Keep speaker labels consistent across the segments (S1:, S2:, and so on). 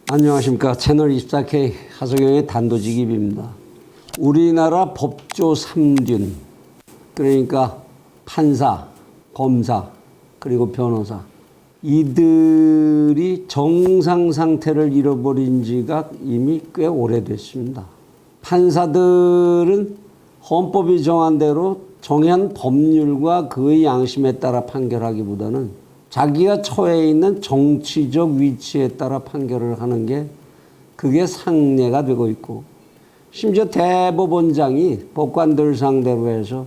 S1: 안녕하십니까. 채널 24K 하성영의 단도직입입니다. 우리나라 법조 3균, 그러니까 판사, 검사, 그리고 변호사, 이들이 정상 상태를 잃어버린 지가 이미 꽤 오래됐습니다. 판사들은 헌법이 정한 대로 정한 법률과 그의 양심에 따라 판결하기보다는 자기가 처해 있는 정치적 위치에 따라 판결을 하는 게 그게 상례가 되고 있고, 심지어 대법원장이 법관들 상대로 해서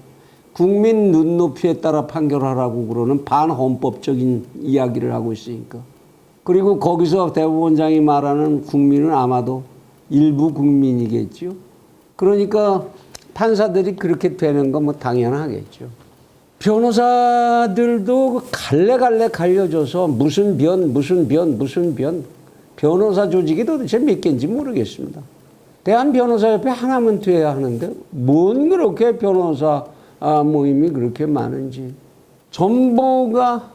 S1: 국민 눈높이에 따라 판결하라고 그러는 반헌법적인 이야기를 하고 있으니까. 그리고 거기서 대법원장이 말하는 국민은 아마도 일부 국민이겠죠. 그러니까 판사들이 그렇게 되는 건 뭐 당연하겠죠. 변호사들도 갈래갈래 갈려져서 무슨 변, 변호사 조직이 도대체 몇 개인지 모르겠습니다. 대한변호사협회 하나면 돼야 하는데 뭔 그렇게 변호사 모임이 그렇게 많은지. 전부가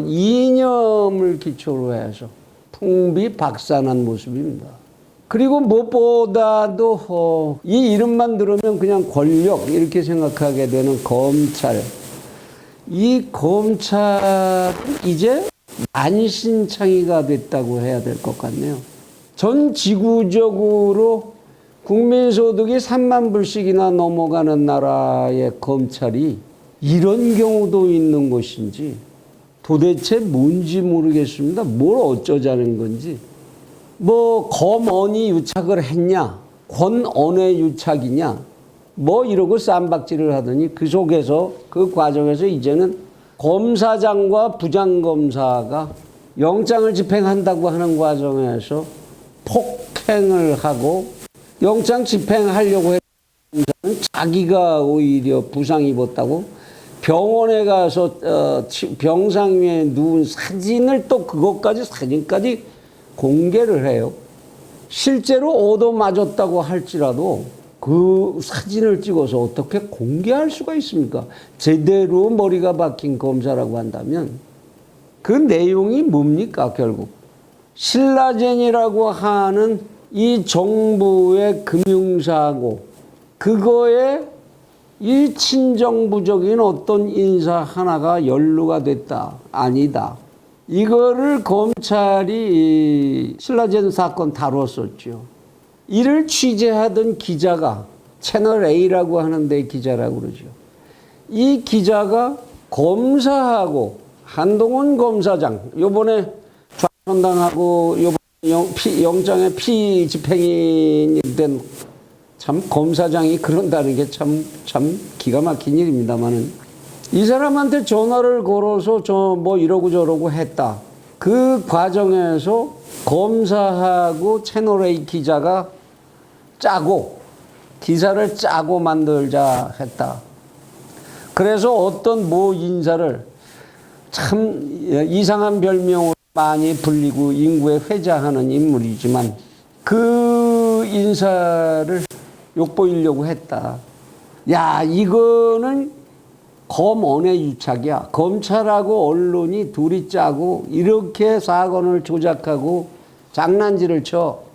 S1: 이념을 기초로 해서 풍비박산한 모습입니다. 그리고 무엇보다도 이 이름만 들으면 그냥 권력 이렇게 생각하게 되는 검찰. 이 검찰은 이제 만신창이가 됐다고 해야 될 것 같네요. 전 지구적으로 국민소득이 3만 불씩이나 넘어가는 나라의 검찰이 이런 경우도 있는 것인지 도대체 뭔지 모르겠습니다. 뭘 어쩌자는 건지. 뭐 검언이 유착을 했냐, 권언의 유착이냐, 뭐 이러고 쌈박질을 하더니 그 속에서 그 과정에서 이제는 검사장과 부장검사가 영장을 집행한다고 하는 과정에서 폭행을 하고 영장 집행하려고 했던 검사는 자기가 오히려 부상 입었다고 병원에 가서 병상 위에 누운 사진을 또 그것까지 사진까지 공개를 해요. 실제로 얻어 맞았다고 할지라도 그 사진을 찍어서 어떻게 공개할 수가 있습니까? 제대로 머리가 박힌 검사라고 한다면 그 내용이 뭡니까? 결국 신라젠이라고 하는 이 정부의 금융사고, 그거에 이 친정부적인 어떤 인사 하나가 연루가 됐다, 아니다, 이거를 검찰이 신라젠 사건 다뤘었죠. 이를 취재하던 기자가 채널 A라고 하는데 기자라고 그러죠. 이 기자가 검사하고 한동훈 검사장, 요번에 좌천당하고 요번에 영장에 피집행이 된 참 검사장이 그런다는 게 참 기가 막힌 일입니다만은, 이 사람한테 전화를 걸어서 저 뭐 이러고 저러고 했다. 그 과정에서 검사하고 채널A 기자가 짜고 기사를 짜고 만들자 했다. 그래서 어떤 모 인사를 참 이상한 별명으로 많이 불리고 인구에 회자하는 인물이지만 그 인사를 욕보이려고 했다. 야, 이거는 검언의 유착이야. 검찰하고 언론이 둘이 짜고 이렇게 사건을 조작하고 장난질을 쳐.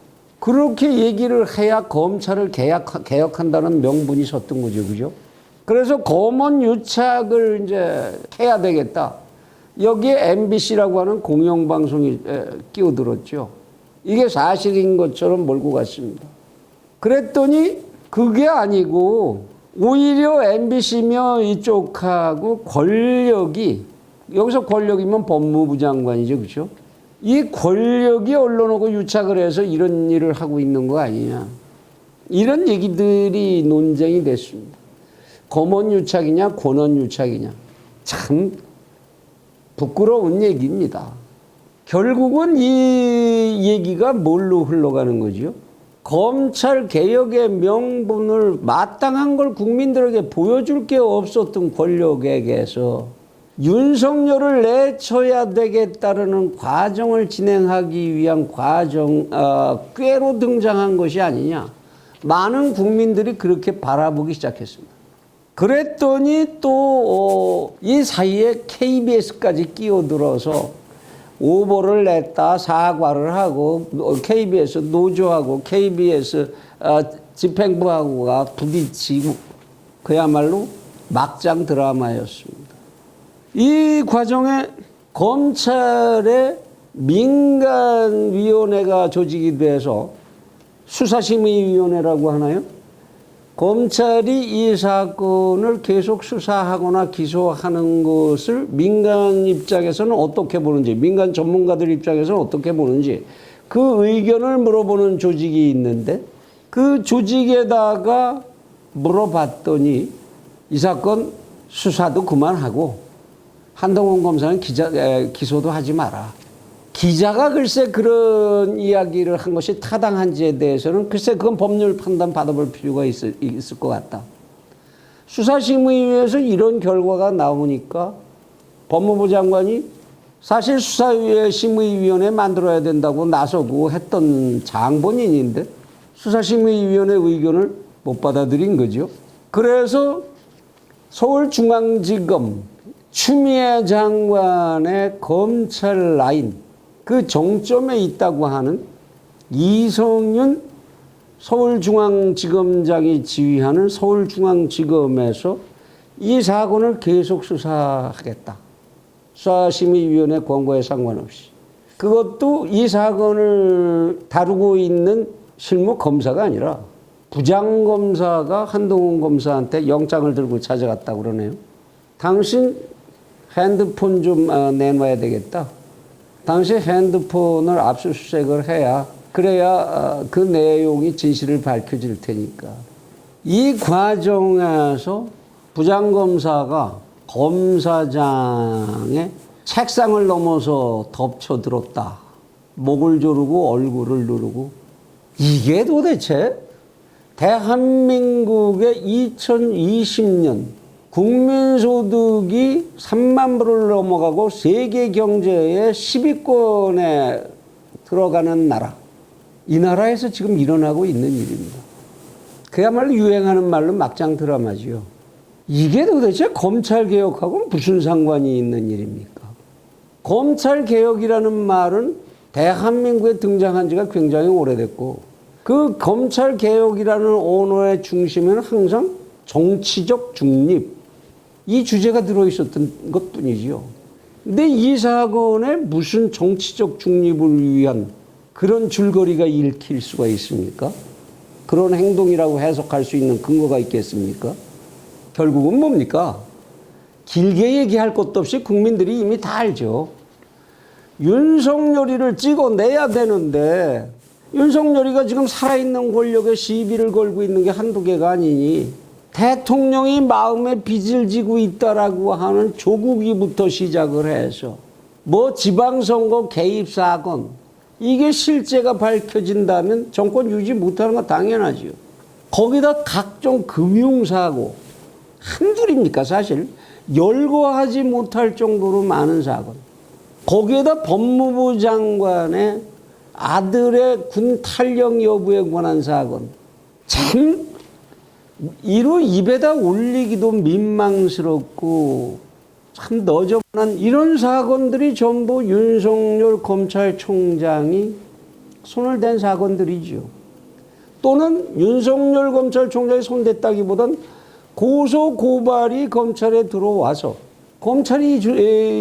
S1: 그렇게 얘기를 해야 검찰을 개혁한다는 명분이 섰던 거죠. 그죠? 그래서 검언 유착을 이제 해야 되겠다. 여기에 MBC라고 하는 공영방송이 끼어들었죠. 이게 사실인 것처럼 몰고 갔습니다. 그랬더니 그게 아니고 오히려 MBC며 이쪽하고 권력이, 여기서 권력이면 법무부 장관이죠. 그렇죠? 이 권력이 언론하고 유착을 해서 이런 일을 하고 있는 거 아니냐, 이런 얘기들이 논쟁이 됐습니다. 검언 유착이냐 권언 유착이냐, 참 부끄러운 얘기입니다. 결국은 이 얘기가 뭘로 흘러가는 거죠? 검찰 개혁의 명분을 마땅한 걸 국민들에게 보여줄 게 없었던 권력에게서 윤석열을 내쳐야 되겠다는 과정을 진행하기 위한 꾀로 등장한 것이 아니냐. 많은 국민들이 그렇게 바라보기 시작했습니다. 그랬더니 또 이 사이에 KBS까지 끼어들어서 오보를 냈다 사과를 하고 KBS 노조하고 KBS 집행부하고가 부딪히고 그야말로 막장 드라마였습니다. 이 과정에 검찰의 민간위원회가 조직이 돼서 수사심의위원회라고 하나요? 검찰이 이 사건을 계속 수사하거나 기소하는 것을 민간 입장에서는 어떻게 보는지, 민간 전문가들 입장에서는 어떻게 보는지 그 의견을 물어보는 조직이 있는데 그 조직에다가 물어봤더니 이 사건 수사도 그만하고 한동훈 검사는 기소도 하지 마라. 기자가 글쎄 그런 이야기를 한 것이 타당한지에 대해서는 글쎄 그건 법률 판단 받아볼 필요가 있을 것 같다. 수사심의위에서 이런 결과가 나오니까 법무부 장관이 사실 수사심의위원회 만들어야 된다고 나서고 했던 장본인인데 수사심의위원회 의견을 못 받아들인 거죠. 그래서 서울중앙지검 추미애 장관의 검찰 라인 그 정점에 있다고 하는 이성윤 서울중앙지검장이 지휘하는 서울중앙지검에서 이 사건을 계속 수사하겠다. 수사심의위원회 권고에 상관없이. 그것도 이 사건을 다루고 있는 실무 검사가 아니라 부장검사가 한동훈 검사한테 영장을 들고 찾아갔다고 그러네요. 당신 핸드폰 좀 내놔야 되겠다. 당시 핸드폰을 압수수색을 해야 그래야 그 내용이 진실을 밝혀질 테니까. 이 과정에서 부장검사가 검사장의 책상을 넘어서 덮쳐들었다. 목을 조르고 얼굴을 누르고. 이게 도대체 대한민국의 2020년 국민소득이 3만 불을 넘어가고 세계 경제의 10위권에 들어가는 나라. 이 나라에서 지금 일어나고 있는 일입니다. 그야말로 유행하는 말로 막장 드라마지요. 이게 도대체 검찰개혁하고 무슨 상관이 있는 일입니까? 검찰개혁이라는 말은 대한민국에 등장한 지가 굉장히 오래됐고 그 검찰개혁이라는 언어의 중심에는 항상 정치적 중립 이 주제가 들어있었던 것뿐이지요. 근데 이 사건에 무슨 정치적 중립을 위한 그런 줄거리가 읽힐 수가 있습니까? 그런 행동이라고 해석할 수 있는 근거가 있겠습니까? 결국은 뭡니까? 길게 얘기할 것도 없이 국민들이 이미 다 알죠. 윤석열이를 찍어내야 되는데 윤석열이가 지금 살아있는 권력에 시비를 걸고 있는 게 한두 개가 아니니 대통령이 마음에 빚을 지고 있다라고 하는 조국이부터 시작을 해서 뭐 지방선거 개입 사건 이게 실제가 밝혀진다면 정권 유지 못하는 건 당연하죠. 거기다 각종 금융사고 한둘입니까 사실 열거하지 못할 정도로 많은 사건 거기에다 법무부 장관의 아들의 군 탈영 여부에 관한 사건 참 이로 입에다 올리기도 민망스럽고 참 너저분한 이런 사건들이 전부 윤석열 검찰총장이 손을 댄 사건들이죠. 또는 윤석열 검찰총장이 손댔다기보단 고소 고발이 검찰에 들어와서 검찰이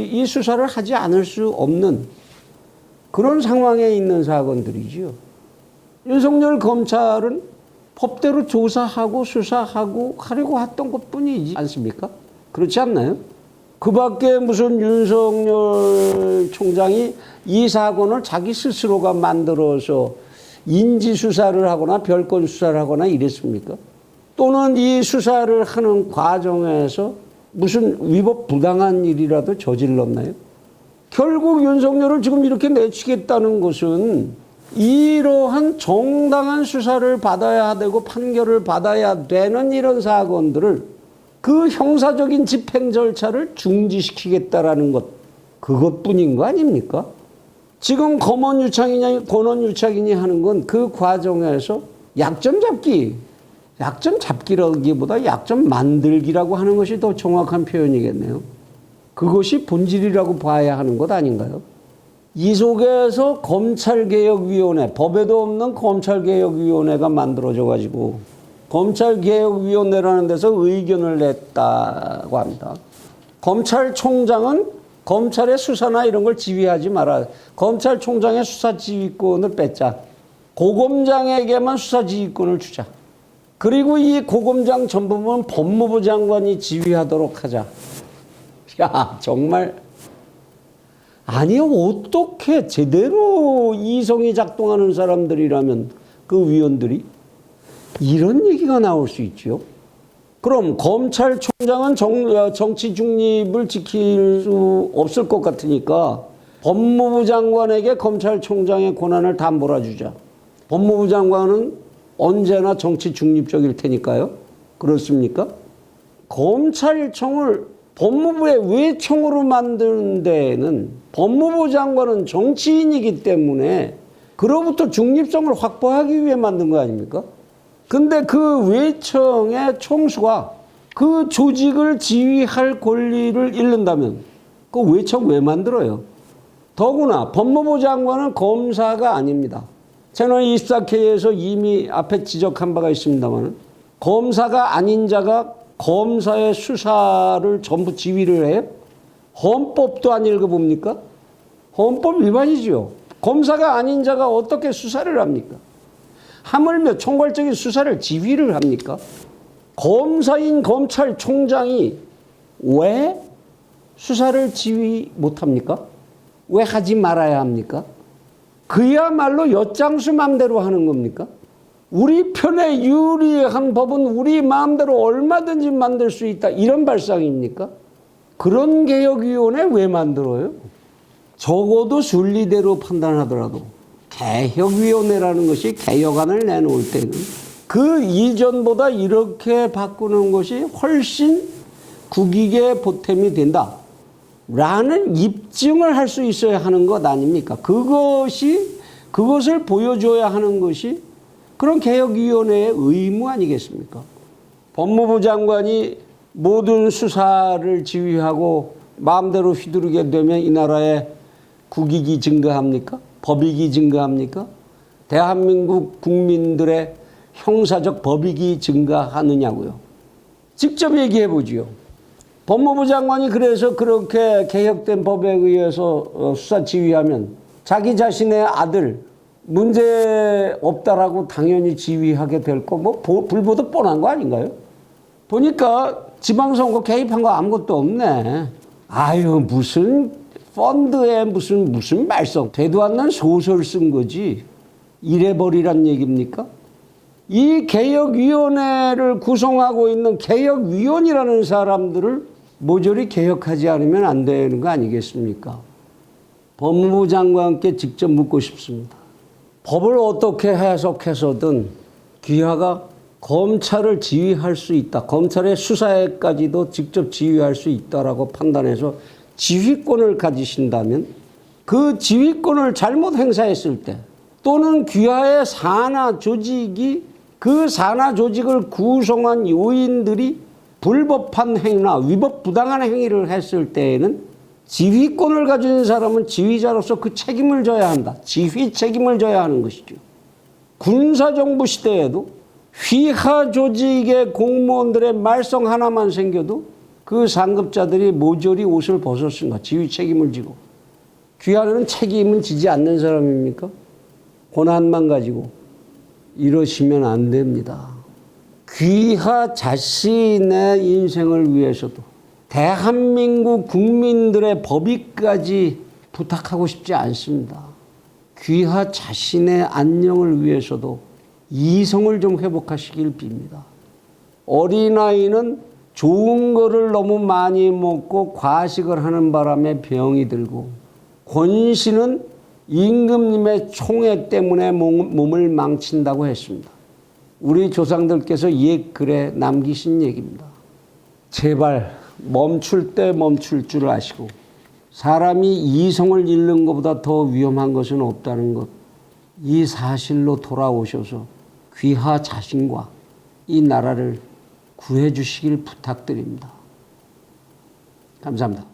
S1: 이 수사를 하지 않을 수 없는 그런 상황에 있는 사건들이죠. 윤석열 검찰은 법대로 조사하고 수사하고 하려고 했던 것뿐이지 않습니까? 그렇지 않나요? 그 밖에 무슨 윤석열 총장이 이 사건을 자기 스스로가 만들어서 인지수사를 하거나 별건 수사를 하거나 이랬습니까? 또는 이 수사를 하는 과정에서 무슨 위법 부당한 일이라도 저질렀나요? 결국 윤석열을 지금 이렇게 내치겠다는 것은 이러한 정당한 수사를 받아야 되고 판결을 받아야 되는 이런 사건들을 그 형사적인 집행 절차를 중지시키겠다라는 것 그것뿐인 거 아닙니까? 지금 검언유착이냐 권언유착이냐 하는 건 그 과정에서 약점 잡기라기보다 약점 만들기라고 하는 것이 더 정확한 표현이겠네요. 그것이 본질이라고 봐야 하는 것 아닌가요? 이 속에서 검찰개혁위원회, 법에도 없는 검찰개혁위원회가 만들어져 가지고 검찰개혁위원회라는 데서 의견을 냈다고 합니다. 검찰총장은 검찰의 수사나 이런 걸 지휘하지 마라. 검찰총장의 수사지휘권을 뺐자. 고검장에게만 수사지휘권을 주자. 그리고 이 고검장 전부는 법무부 장관이 지휘하도록 하자. 야, 정말. 아니, 어떻게 제대로 이성이 작동하는 사람들이라면 그 위원들이 이런 얘기가 나올 수 있죠. 그럼 검찰총장은 정치 중립을 지킬 수 없을 것 같으니까 법무부 장관에게 검찰총장의 권한을 다 몰아주자. 법무부 장관은 언제나 정치 중립적일 테니까요. 그렇습니까? 검찰청을 법무부의 외청으로 만드는 데에는 법무부 장관은 정치인이기 때문에 그로부터 중립성을 확보하기 위해 만든 거 아닙니까? 근데 그 외청의 총수가 그 조직을 지휘할 권리를 잃는다면 그 외청 왜 만들어요? 더구나 법무부 장관은 검사가 아닙니다. 채널 24K에서 이미 앞에 지적한 바가 있습니다만 검사가 아닌 자가 검사의 수사를 전부 지휘를 해요? 헌법도 안 읽어봅니까? 헌법 위반이죠. 검사가 아닌 자가 어떻게 수사를 합니까? 하물며 총괄적인 수사를 지휘를 합니까? 검사인 검찰총장이 왜 수사를 지휘 못합니까? 왜 하지 말아야 합니까? 그야말로 엿장수 맘대로 하는 겁니까? 우리 편에 유리한 법은 우리 마음대로 얼마든지 만들 수 있다. 이런 발상입니까? 그런 개혁위원회 왜 만들어요? 적어도 순리대로 판단하더라도 개혁위원회라는 것이 개혁안을 내놓을 때는 그 이전보다 이렇게 바꾸는 것이 훨씬 국익에 보탬이 된다. 라는 입증을 할 수 있어야 하는 것 아닙니까? 그것을 보여줘야 하는 것이 그런 개혁위원회의 의무 아니겠습니까? 법무부 장관이 모든 수사를 지휘하고 마음대로 휘두르게 되면 이 나라의 국익이 증가합니까? 법익이 증가합니까? 대한민국 국민들의 형사적 법익이 증가하느냐고요. 직접 얘기해 보지요. 법무부 장관이 그래서 그렇게 개혁된 법에 의해서 수사 지휘하면 자기 자신의 아들 문제 없다라고 당연히 지휘하게 될 거 뭐 불보듯 뻔한 거 아닌가요? 보니까 지방선거 개입한 거 아무것도 없네. 아유, 무슨 펀드에 무슨 말썽 되도 않는 소설 쓴 거지. 이래버리란 얘기입니까? 이 개혁위원회를 구성하고 있는 개혁위원이라는 사람들을 모조리 개혁하지 않으면 안 되는 거 아니겠습니까? 법무부 장관께 직접 묻고 싶습니다. 법을 어떻게 해석해서든 귀하가 검찰을 지휘할 수 있다. 검찰의 수사에까지도 직접 지휘할 수 있다라고 판단해서 지휘권을 가지신다면 그 지휘권을 잘못 행사했을 때 또는 귀하의 산하 조직이 그 산하 조직을 구성한 요인들이 불법한 행위나 위법 부당한 행위를 했을 때에는 지휘권을 가진 사람은 지휘자로서 그 책임을 져야 한다. 지휘 책임을 져야 하는 것이죠. 군사정부 시대에도 휘하 조직의 공무원들의 말썽 하나만 생겨도 그 상급자들이 모조리 옷을 벗었습니다. 지휘 책임을 지고. 귀하는 책임은 지지 않는 사람입니까? 권한만 가지고. 이러시면 안 됩니다. 귀하 자신의 인생을 위해서도 대한민국 국민들의 법익까지 부탁하고 싶지 않습니다. 귀하 자신의 안녕을 위해서도 이성을 좀 회복하시길 빕니다. 어린아이는 좋은 거를 너무 많이 먹고 과식을 하는 바람에 병이 들고 권씨는 임금님의 총애 때문에 몸을 망친다고 했습니다. 우리 조상들께서 옛 글에 남기신 얘기입니다. 제발 멈출 때 멈출 줄 아시고 사람이 이성을 잃는 것보다 더 위험한 것은 없다는 것, 이 사실로 돌아오셔서 귀하 자신과 이 나라를 구해 주시길 부탁드립니다. 감사합니다.